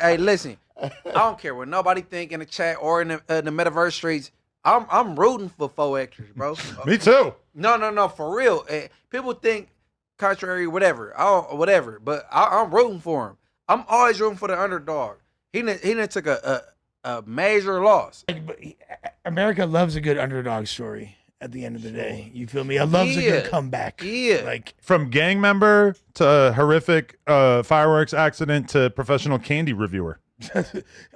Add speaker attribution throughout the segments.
Speaker 1: Hey, listen, I don't care what nobody think in the chat or in the metaverse streets. I'm rooting for 4Xers, bro.
Speaker 2: Me too.
Speaker 1: No, for real. People think contrary, whatever. Whatever, but I'm rooting for him. I'm always rooting for the underdog. He done took a major loss.
Speaker 3: America loves a good underdog story. At the end of the day, you feel me? I loves a good comeback.
Speaker 1: Yeah,
Speaker 3: like
Speaker 2: from gang member to horrific fireworks accident to professional candy reviewer.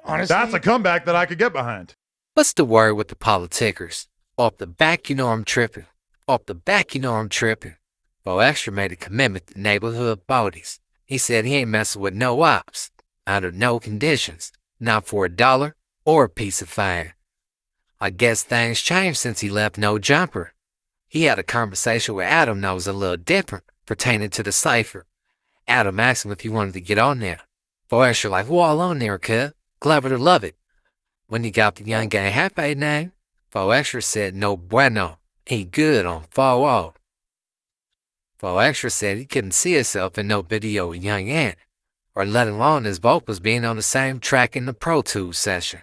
Speaker 3: Honestly,
Speaker 2: that's a comeback that I could get behind.
Speaker 4: What's the word with the politicers? Off the back, you know I'm tripping. Off the back, you know I'm tripping. 4Extra made a commitment to neighborhood bodies. He said he ain't messing with no ops, under no conditions, not for $1 or a piece of fire. I guess things changed since he left No Jumper. He had a conversation with Adam that was a little different pertaining to the cipher. Adam asked him if he wanted to get on there. 4Extra like, well, on there, cuz. Clever to love it. When he got the young gang Jefe name, 4Extra said no bueno. He good on 4-0. 4Extra said he couldn't see himself in no video with Young Ant, or let alone his vocals being on the same track in the Pro Tools session.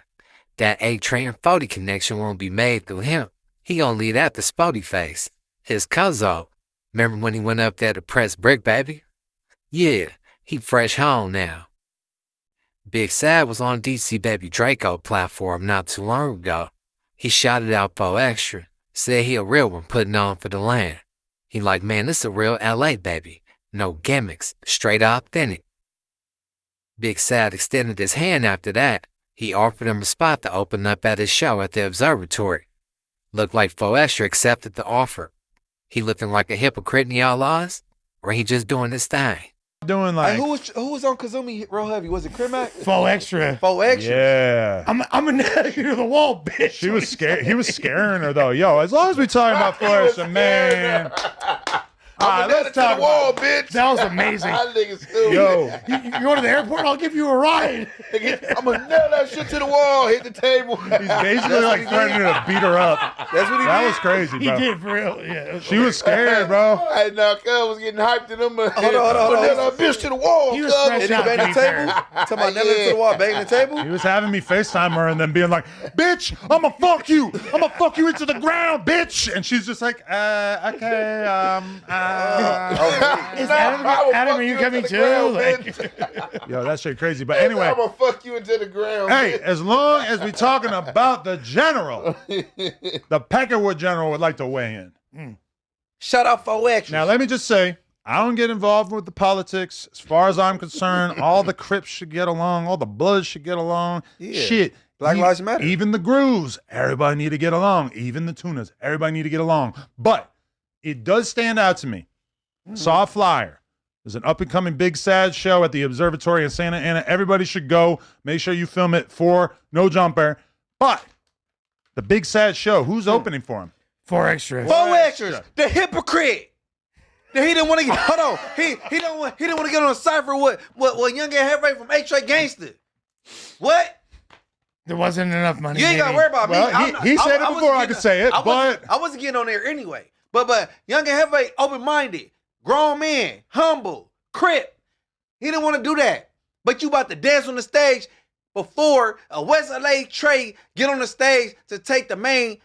Speaker 4: That A-Train and 40 connection won't be made through him. He gonna leave that to Spotty Face. His cousin. Remember when he went up there to press Brick Baby? Yeah, he fresh home now. Big Sad was on DC Baby Draco platform not too long ago. He shouted out 4Extra, said he a real one putting on for the land. He like, man, this a real LA baby. No gimmicks, straight authentic. Big Sad extended his hand after that. He offered him a spot to open up at his show at the observatory. Looked like 4Extra accepted the offer. He looking like a hypocrite in y'all eyes? Or he just doing his thing?
Speaker 2: Doing like...
Speaker 1: Hey, who was on Kazumi real heavy? Was it Crimac?
Speaker 3: 4Extra.
Speaker 1: 4Extra.
Speaker 2: Yeah.
Speaker 3: I'm a nail you to the wall, bitch.
Speaker 2: She was scared. He was scaring her though. Yo, as long as we talking about 4Extra, man.
Speaker 5: I'm let's talk the wall, bitch.
Speaker 3: That was amazing.
Speaker 5: That nigga stupid.
Speaker 2: Yo,
Speaker 3: you going to the airport? I'll give you a ride.
Speaker 5: I'm gonna nail that shit to the wall. Hit the table.
Speaker 2: He's basically like threatening to beat her up.
Speaker 1: That's what he did.
Speaker 2: That was crazy, bro.
Speaker 3: He did for real. Yeah.
Speaker 2: She was scared, bro.
Speaker 5: Hey, now, cuz was getting hyped in them.
Speaker 1: Hold on.
Speaker 5: Nail that bitch to the wall.
Speaker 3: He was
Speaker 5: cuz.
Speaker 3: fresh
Speaker 1: Did he
Speaker 3: out,
Speaker 1: bang
Speaker 3: to
Speaker 1: the
Speaker 3: be
Speaker 1: table?
Speaker 3: fair.
Speaker 1: Talking about nailing to the wall, banging the table?
Speaker 2: He was having me FaceTime her and then being like, bitch, I'ma fuck you. I'ma fuck you into the ground, bitch. And she's just like, okay,
Speaker 3: Is Adam, are you coming too?
Speaker 2: Yo, that shit crazy. But anyway,
Speaker 5: I'm gonna fuck you into the ground.
Speaker 2: hey, as long as we talking about the general, the Peckerwood general would like to weigh in.
Speaker 1: Shout out 4Extra.
Speaker 2: Now, let me just say, I don't get involved with the politics. As far as I'm concerned, all the Crips should get along. All the Bloods should get along.
Speaker 1: Yeah.
Speaker 2: Shit.
Speaker 1: Black Lives Matter.
Speaker 2: Even the Grooves, everybody need to get along. Even the Tunas, everybody need to get along. But it does stand out to me. Saw a flyer. There's an up-and-coming Big Sad show at the Observatory in Santa Ana. Everybody should go. Make sure you film it for No Jumper. But the Big Sad show, who's opening for him?
Speaker 3: 4Extra.
Speaker 1: 4Extras. The hypocrite. He didn't want to get. Hold on. He didn't want to get on a cipher with Young and Heavy from A-Train Gangster. What?
Speaker 3: There wasn't enough money.
Speaker 1: You ain't got to worry about me.
Speaker 2: Well, he said it before I could say it, but
Speaker 1: I wasn't getting on there anyway. But Young and Heavy, open-minded, grown man, humble, crip. He didn't want to do that. But you about to dance on the stage before a West LA Trey get on the stage to take the main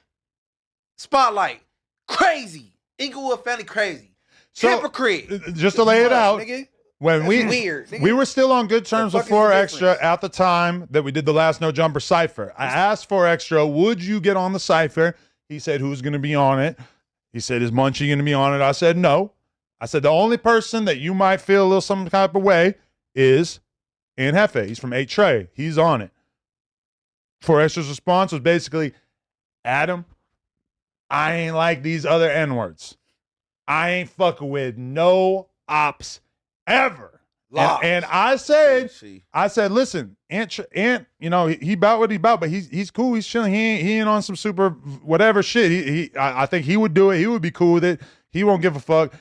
Speaker 1: spotlight. Crazy. Inglewood family crazy.
Speaker 2: So,
Speaker 1: hypocrite.
Speaker 2: Just to lay it out,
Speaker 1: nigga.
Speaker 2: when
Speaker 1: That's weird, nigga.
Speaker 2: we were still on good terms
Speaker 1: The
Speaker 2: with
Speaker 1: fuck is the
Speaker 2: 4Extra
Speaker 1: difference?
Speaker 2: at the time that we did the last No Jumper cipher. I asked 4Extra, would you get on the cipher? He said, who's going to be on it? He said, is Munchie going to be on it? I said, no. I said, the only person that you might feel a little some type of way is Ian Jefe. He's from 8 Trey. He's on it. 4Extra's response was basically, Adam, I ain't like these other N-words. I ain't fucking with no ops ever. And I said, listen, Ant, you know, he about what he about, but he's cool. He's chilling. He ain't on some super whatever shit. I think he would do it. He would be cool with it. He won't give a fuck.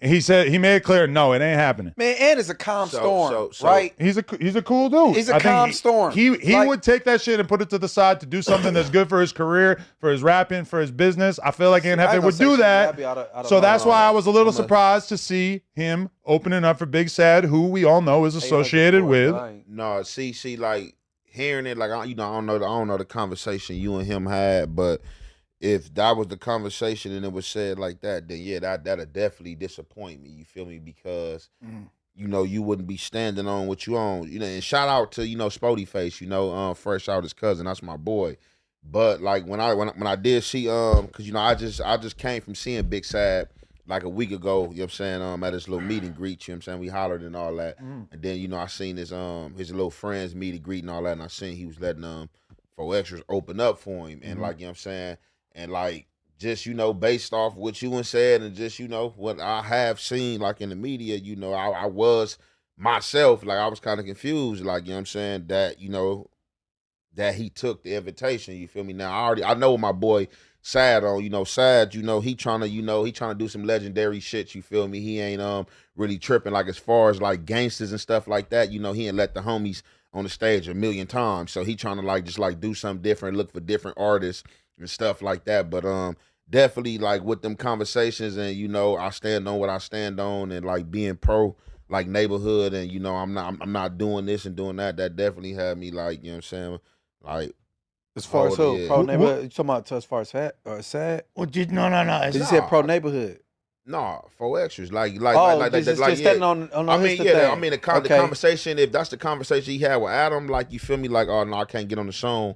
Speaker 2: He said he made it clear, no, it ain't happening.
Speaker 1: Man, and it's a calm
Speaker 5: So-
Speaker 1: storm,
Speaker 5: so-
Speaker 1: right?
Speaker 2: He's a cool dude.
Speaker 1: He's a
Speaker 2: I think
Speaker 1: calm storm.
Speaker 2: He
Speaker 1: Like-
Speaker 2: would take that shit and put it to the side to do something that's good for his career, for his rapping, for his business. I feel like
Speaker 1: I ain't
Speaker 2: Jefe
Speaker 1: gonna
Speaker 2: would
Speaker 1: say
Speaker 2: do
Speaker 1: shit,
Speaker 2: that.
Speaker 1: that'd be out of
Speaker 2: So
Speaker 1: my
Speaker 2: that's why I was a little
Speaker 1: I'm a-
Speaker 2: surprised to see him opening up for Big Sad, who we all know is associated with.
Speaker 5: No, see, like hearing it, like I don't know the conversation you and him had, but if that was the conversation and it was said like that, then yeah, that'll definitely disappoint me. You feel me? Because you wouldn't be standing on what you own. And shout out to Spody Face, fresh out his cousin. That's my boy. But like when I did see because I just came from seeing Big Sad like a week ago, you know what I'm saying, at his little meet and greet, you know what I'm saying? We hollered and all that. And then, I seen his little friends meet and greet and all that, and I seen he was letting 4 extras open up for him. And like, you know what I'm saying? And like just, based off what you said and just, what I have seen like in the media, I was myself, like I was kind of confused, like, you know what I'm saying, that, that he took the invitation, you feel me? Now I know what my boy Sad on, Sad, he trying to do some legendary shit, you feel me? He ain't really tripping like as far as like gangsters and stuff like that, he ain't let the homies on the stage a million times. So he trying to like just like do something different, look for different artists and stuff like that. But definitely like with them conversations and I stand on what I stand on and like being pro like neighborhood and I'm not doing this and doing that. That definitely had me like, you know what I'm saying? Like
Speaker 1: As far as who?
Speaker 5: yeah.
Speaker 1: Pro neighborhood? You talking about as far as sad?
Speaker 3: Well, no.
Speaker 1: Did you say pro neighborhood?
Speaker 5: nah, 4 extras. Like
Speaker 1: just
Speaker 5: like
Speaker 1: standing on
Speaker 5: I mean,
Speaker 1: Insta
Speaker 5: yeah,
Speaker 1: thing.
Speaker 5: I mean, the
Speaker 1: Okay.
Speaker 5: conversation, if that's the conversation he had with Adam, like, you feel me? Like, oh, no, I can't get on the song, you know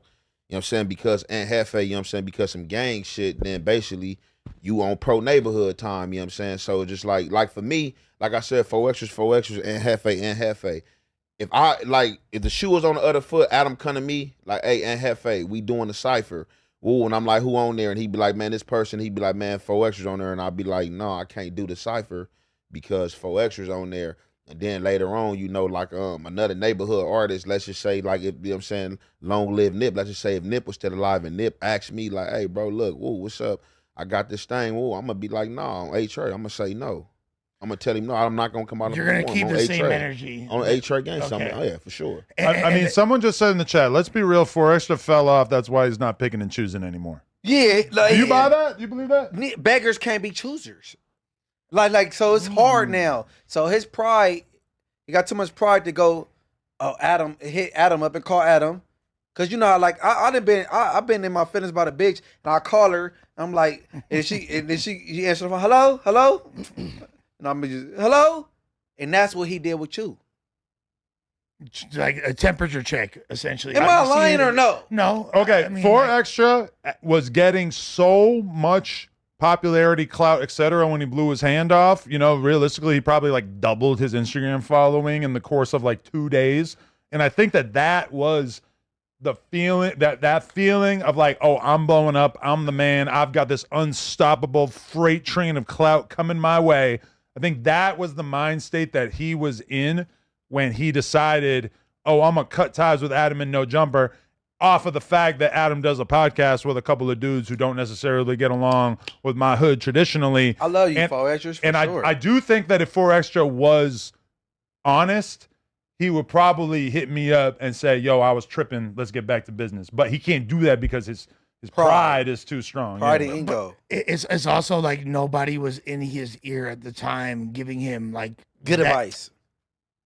Speaker 5: what I'm saying, because Aunt Jefe, you know what I'm saying, because some gang shit, then basically you on pro neighborhood time, you know what I'm saying? So just like for me, like I said, 4 extras, Aunt Jefe. If the shoe was on the other foot, Adam come to me, like, hey, Aunt Jefe, we doing the cipher. Ooh, and I'm like, who on there? And he'd be like, man, this person. He'd be like, man, 4 extras on there. And I'd be like, no, I can't do the cipher because 4 extras on there. And then later on, like another neighborhood artist, let's just say, like, if, you know what I'm saying, long live Nip. Let's just say if Nip was still alive and Nip asked me, like, hey, bro, look, whoa, what's up? I got this thing. Whoa, I'm going to be like, no, on H-Ray. I'm going to say no. I'm going to tell him, no, I'm not going to come out
Speaker 3: You're
Speaker 5: and
Speaker 3: going to keep the same energy.
Speaker 5: On H-Ray game,
Speaker 3: Okay.
Speaker 5: something. Oh, yeah, for sure.
Speaker 2: I mean, someone just said in the chat, let's be real, 4 extra fell off. That's why he's not picking and choosing anymore.
Speaker 1: Yeah, like,
Speaker 2: Do you buy that? You believe that?
Speaker 1: Beggars can't be choosers. Like so it's hard now. So his pride, he got too much pride to go, oh, Adam, hit Adam up and call Adam. Cause I've been in my feelings about a bitch and I call her, I'm like, and she answered the phone, hello? And I'm just, hello? And that's what he did with you.
Speaker 3: Like a temperature check, essentially.
Speaker 1: Am I lying or no?
Speaker 3: No.
Speaker 2: Okay,
Speaker 3: I mean,
Speaker 2: 4 extra was getting so much popularity, clout, etc. when he blew his hand off. Realistically, he probably like doubled his Instagram following in the course of like 2 days. And I think that was the feeling, that feeling of like, oh, I'm blowing up, I'm the man, I've got this unstoppable freight train of clout coming my way. I think that was the mind state that he was in when he decided, oh, I'm going to cut ties with Adam and No Jumper off of the fact that Adam does a podcast with a couple of dudes who don't necessarily get along with my hood traditionally.
Speaker 1: I love you,
Speaker 2: And-
Speaker 1: 4 extras, for
Speaker 2: And
Speaker 1: sure.
Speaker 2: I do think that if 4 extra was honest, he would probably hit me up and say, yo, I was tripping, let's get back to business. But he can't do that because his pride is too strong.
Speaker 1: Pride
Speaker 2: Yeah.
Speaker 1: and ego.
Speaker 3: It's also like nobody was in his ear at the time giving him like
Speaker 1: Good
Speaker 3: that-
Speaker 1: advice.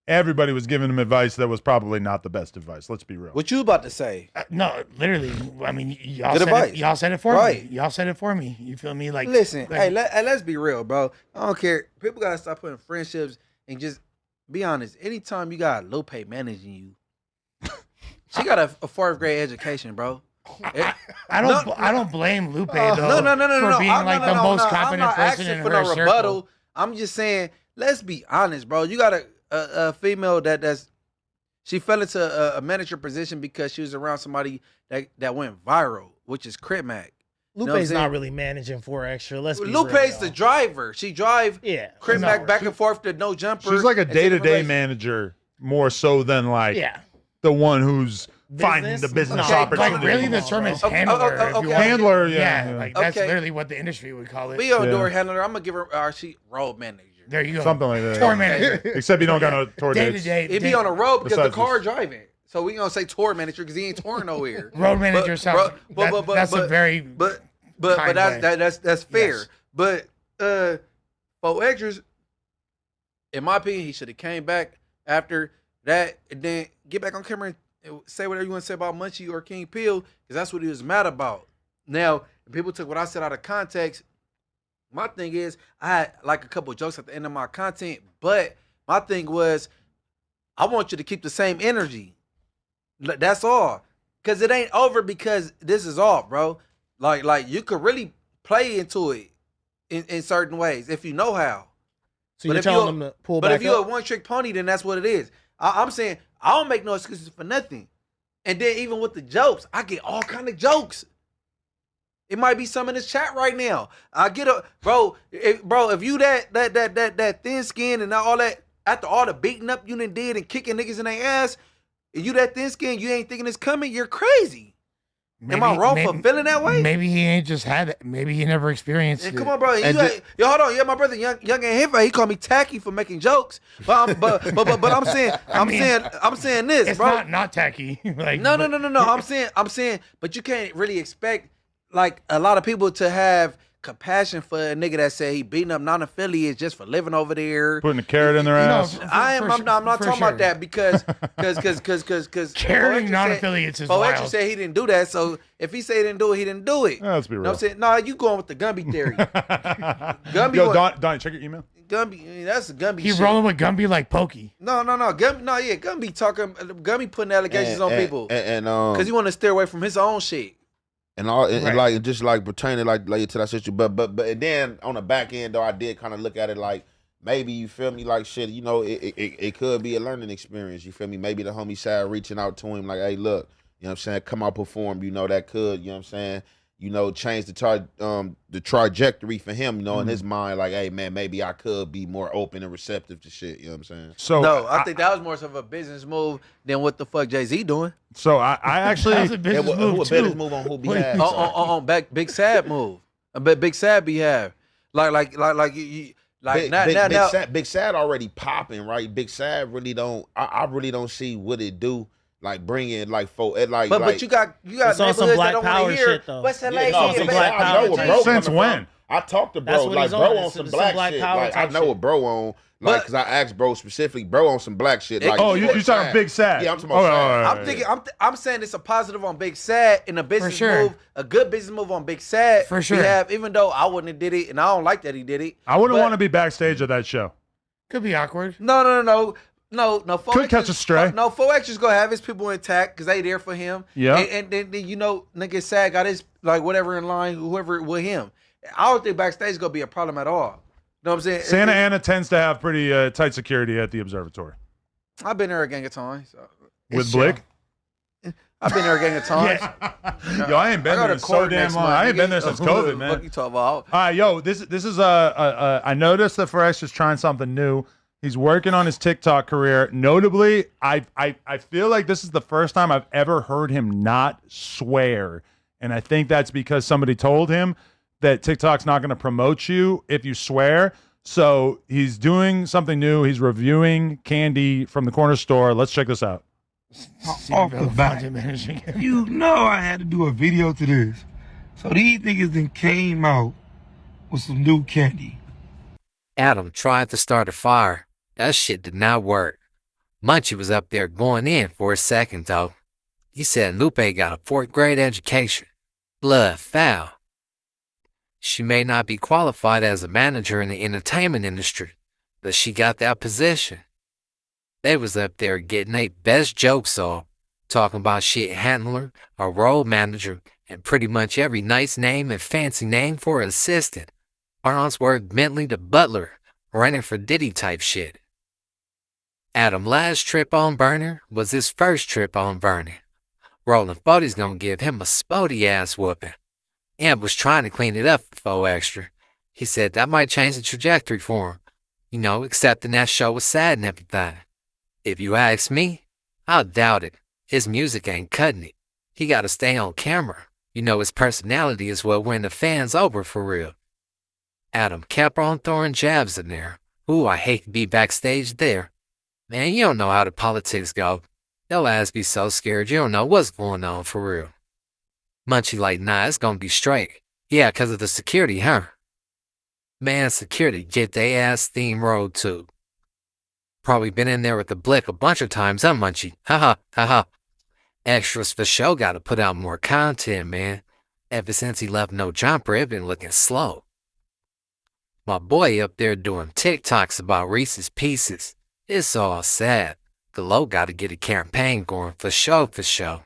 Speaker 2: Everybody was giving him advice that was probably not the best advice. Let's be real.
Speaker 1: What you about to say?
Speaker 3: No, literally. I mean, y'all
Speaker 1: Good
Speaker 3: said
Speaker 1: advice.
Speaker 3: it, y'all said it for
Speaker 1: Right.
Speaker 3: me. Y'all said it for me. You feel me? Like,
Speaker 1: Listen,
Speaker 3: like,
Speaker 1: hey, let's be real, bro. I don't care. People gotta stop putting friendships and just be honest. Anytime you got Lupe managing you, she got a 4th grade education, bro.
Speaker 3: I don't blame Lupe though.
Speaker 1: No,
Speaker 3: for being
Speaker 1: I'm-
Speaker 3: like
Speaker 1: no,
Speaker 3: the
Speaker 1: no,
Speaker 3: most
Speaker 1: no,
Speaker 3: competent
Speaker 1: I'm not
Speaker 3: person
Speaker 1: asking
Speaker 3: in
Speaker 1: for
Speaker 3: her
Speaker 1: no
Speaker 3: circle.
Speaker 1: rebuttal. I'm just saying, let's be honest, bro. You got a female she fell into a manager position because she was around somebody that went viral, which is Crit Mac. You know what I'm
Speaker 6: Lupe's not
Speaker 1: saying?
Speaker 6: really managing 4 extra. Let's be
Speaker 1: Lupe's
Speaker 6: real,
Speaker 1: the
Speaker 6: y'all.
Speaker 1: driver. She drive
Speaker 6: Yeah.
Speaker 1: Crit
Speaker 3: No,
Speaker 1: Mac back and forth to No Jumper.
Speaker 2: She's like a
Speaker 1: and to
Speaker 2: day-to-day
Speaker 1: different places.
Speaker 2: manager more so than like
Speaker 6: Yeah.
Speaker 2: the one who's finding the
Speaker 6: Business?
Speaker 2: business
Speaker 1: Okay,
Speaker 2: opportunity.
Speaker 3: Like really, the
Speaker 6: Come on,
Speaker 3: term
Speaker 6: bro.
Speaker 3: is
Speaker 1: Okay,
Speaker 3: handler.
Speaker 1: okay,
Speaker 3: if you
Speaker 1: okay.
Speaker 3: want.
Speaker 2: Handler, yeah.
Speaker 3: Like that's
Speaker 1: Okay.
Speaker 3: literally what the industry would call it.
Speaker 1: Be on
Speaker 2: Yeah.
Speaker 1: door handler. I'm gonna give her she road manager.
Speaker 3: There you go.
Speaker 2: Something like that.
Speaker 3: Tour manager.
Speaker 2: Except you don't got no tour
Speaker 3: Day to
Speaker 2: dates.
Speaker 3: day.
Speaker 1: It be on the road because the
Speaker 2: Besides
Speaker 1: car
Speaker 2: this.
Speaker 1: driving. So we gonna say tour manager because he ain't touring nowhere.
Speaker 3: Road manager sounds. That's a very.
Speaker 1: But
Speaker 3: kind way.
Speaker 1: that's fair.
Speaker 3: Yes.
Speaker 1: But for extras, in my opinion, he should have came back after that and then get back on camera and say whatever you want to say about Munchie or King Peel because that's what he was mad about. Now, if people took what I said out of context. My thing is, I had like a couple of jokes at the end of my content, but my thing was, I want you to keep the same energy. That's all. Because it ain't over because this is off, bro. Like you could really play into it in certain ways if you know how.
Speaker 6: So you're telling them to pull
Speaker 1: but
Speaker 6: back
Speaker 1: if you're
Speaker 6: up?
Speaker 1: a one-trick pony, then that's what it is. I'm saying, I don't make no excuses for nothing. And then even with the jokes, I get all kind of jokes. It might be some in this chat right now. I get a bro, if you that thin skin and all that, after all the beating up you done did and kicking niggas in their ass, if you that thin skin, you ain't thinking it's coming, you're crazy. Am I wrong for feeling that way?
Speaker 3: Maybe he ain't just had it. Maybe he never experienced it.
Speaker 1: Come on, bro. Yo, hold on. Yeah, my brother, young and Jefe, he called me tacky for making jokes. But I'm saying, I'm saying this,
Speaker 3: It's
Speaker 1: bro.
Speaker 3: not tacky. Like
Speaker 1: No. I'm saying, but you can't really expect like a lot of people to have compassion for a nigga that said he beating up non-affiliates just for living over there.
Speaker 2: Putting a carrot in their ass.
Speaker 1: I'm not talking about that because
Speaker 3: carrying non-affiliates is wild.
Speaker 1: Extra said he didn't do that. So if he said he didn't do it, he didn't do it.
Speaker 2: Yeah, let's be real.
Speaker 1: You know what I'm saying? Nah, you going with the Gumby theory. Gumby
Speaker 2: Yo, Donnie, check your email.
Speaker 1: Gumby, that's a Gumby
Speaker 3: He
Speaker 1: shit.
Speaker 3: rolling with Gumby like Pokey.
Speaker 1: No. Gumby putting allegations on people.
Speaker 5: And
Speaker 1: because he want to steer away from his own shit.
Speaker 5: And all
Speaker 3: Right.
Speaker 5: and like just like pertaining like to that situation, but and then on the back end though, I did kind of look at it like maybe you feel me like shit. You know, it could be a learning experience. You feel me? Maybe the homie side reaching out to him like, hey, look, you know what I'm saying? Come out, perform. You know that could, you know what I'm saying? You know, change the trajectory for him. You know, in his mind, like, hey man, maybe I could be more open and receptive to shit. You know what I'm saying?
Speaker 2: So
Speaker 1: No, I think that was more of a business move than what the fuck Jay-Z doing.
Speaker 2: So I actually
Speaker 3: That was a business
Speaker 5: Who
Speaker 3: move
Speaker 5: a business
Speaker 3: too.
Speaker 5: move on who
Speaker 3: What
Speaker 5: behalf?
Speaker 3: you-
Speaker 1: On Big Sad move. But Big Sad behalf. Like you
Speaker 5: Big Sad already popping, right? Big Sad really don't. I really don't see what it do. Like bring in like
Speaker 1: But you got
Speaker 6: It's on some
Speaker 1: neighborhoods
Speaker 6: Black
Speaker 1: that don't
Speaker 6: Power
Speaker 1: want to hear
Speaker 6: shit, though.
Speaker 1: West LA.
Speaker 5: Yeah, no,
Speaker 1: shit,
Speaker 5: Big
Speaker 1: but-
Speaker 6: Black
Speaker 5: Sad,
Speaker 6: Power
Speaker 5: I know what bro
Speaker 2: Since
Speaker 5: coming
Speaker 2: when?
Speaker 5: from. I talked to
Speaker 6: That's
Speaker 5: bro,
Speaker 6: what
Speaker 5: like
Speaker 6: he's
Speaker 5: bro
Speaker 6: on.
Speaker 5: on
Speaker 6: It's
Speaker 5: some
Speaker 6: some
Speaker 5: black
Speaker 6: Black
Speaker 5: shit.
Speaker 6: Power
Speaker 5: Like I
Speaker 6: type
Speaker 5: know
Speaker 6: shit.
Speaker 5: what bro on. Like, cause I asked bro specifically, bro on some black shit. Like,
Speaker 2: Oh, you talking Big Sad?
Speaker 5: Yeah, I'm talking about Sad.
Speaker 2: all right.
Speaker 1: I'm thinking. I'm saying it's a positive on Big Sad and a business
Speaker 3: sure.
Speaker 1: move, a good business move on Big Sad.
Speaker 3: For sure.
Speaker 1: We have, even though I wouldn't have did it, and I don't like that he did it.
Speaker 2: I wouldn't
Speaker 1: but-
Speaker 2: want to be backstage at that show.
Speaker 3: Could be awkward.
Speaker 1: No.
Speaker 2: Could catch a stray.
Speaker 1: No, 4X's gonna have his people intact because they there for him.
Speaker 2: Yeah.
Speaker 1: And then you know, nigga Sad got his like whatever in line, whoever with him. I don't think backstage is gonna be a problem at all. You know what I'm saying?
Speaker 2: Santa Ana tends to have pretty tight security at the observatory.
Speaker 1: I've been there a gang of times. So.
Speaker 2: With Blick?
Speaker 1: I've been there a gang of times.
Speaker 2: Yo, I ain't been
Speaker 1: I go
Speaker 2: there
Speaker 1: to
Speaker 2: so
Speaker 1: court
Speaker 2: damn
Speaker 1: next
Speaker 2: long.
Speaker 1: month,
Speaker 2: I ain't been
Speaker 1: nigga.
Speaker 2: there since
Speaker 1: What the
Speaker 2: COVID,
Speaker 1: fuck
Speaker 2: man.
Speaker 1: you talking about?
Speaker 2: All right, yo, this is I noticed that Forex is trying something new. He's working on his TikTok career. Notably, I feel like this is the first time I've ever heard him not swear, and I think that's because somebody told him that TikTok's not going to promote you if you swear. So he's doing something new. He's reviewing candy from the corner store. Let's check this out.
Speaker 7: Off the bat, you know I had to do a video to this. So these niggas then came out with some new candy.
Speaker 4: Adam tried to start a fire. That shit did not work. Munchie was up there going in for a second, though. He said Lupe got a 4th grade education. Blood foul. She may not be qualified as a manager in the entertainment industry, but she got that position. They was up there getting their best jokes off, talking about shit handler, a role manager, and pretty much every nice name and fancy name for an assistant. Farnsworth Bentley the butler, running for Diddy type shit. Adam's last trip on burner was his first trip on burner. Rolling 40's gonna give him a spotty ass whooping. Amp was trying to clean it up for 4Extra. He said that might change the trajectory for him. You know, accepting that show was sad and everything. If you ask me, I doubt it. His music ain't cutting it. He gotta stay on camera. You know, his personality is what win the fans over for real. Adam kept on throwing jabs in there, Ooh, I hate to be backstage there. Man, you don't know how the politics go. They'll ass be so scared you don't know what's going on for real. Munchie like, nah, it's gonna be straight. Yeah, 'cause of the security, huh? Man, security get they ass steamrolled too. Probably been in there with the blick a bunch of times, huh, Munchie? Haha, haha. Extras for sure gotta put out more content, man. Ever since he left No Jumper, it been looking slow. My boy up there doing TikToks about Reese's Pieces. It's all sad. Glow gotta get a campaign going for sure, for sure.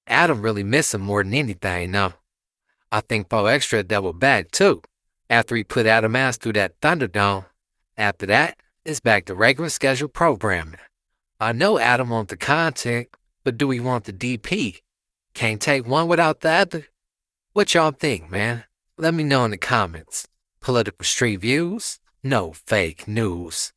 Speaker 4: Adam really miss him more than anything, no. I think Bo Extra double back too. After he put Adam ass through that Thunderdome. After that, it's back to regular scheduled programming. I know Adam wants the content, but do we want the DP? Can't take one without the other. What y'all think, man? Let me know in the comments. Political street views? No fake news.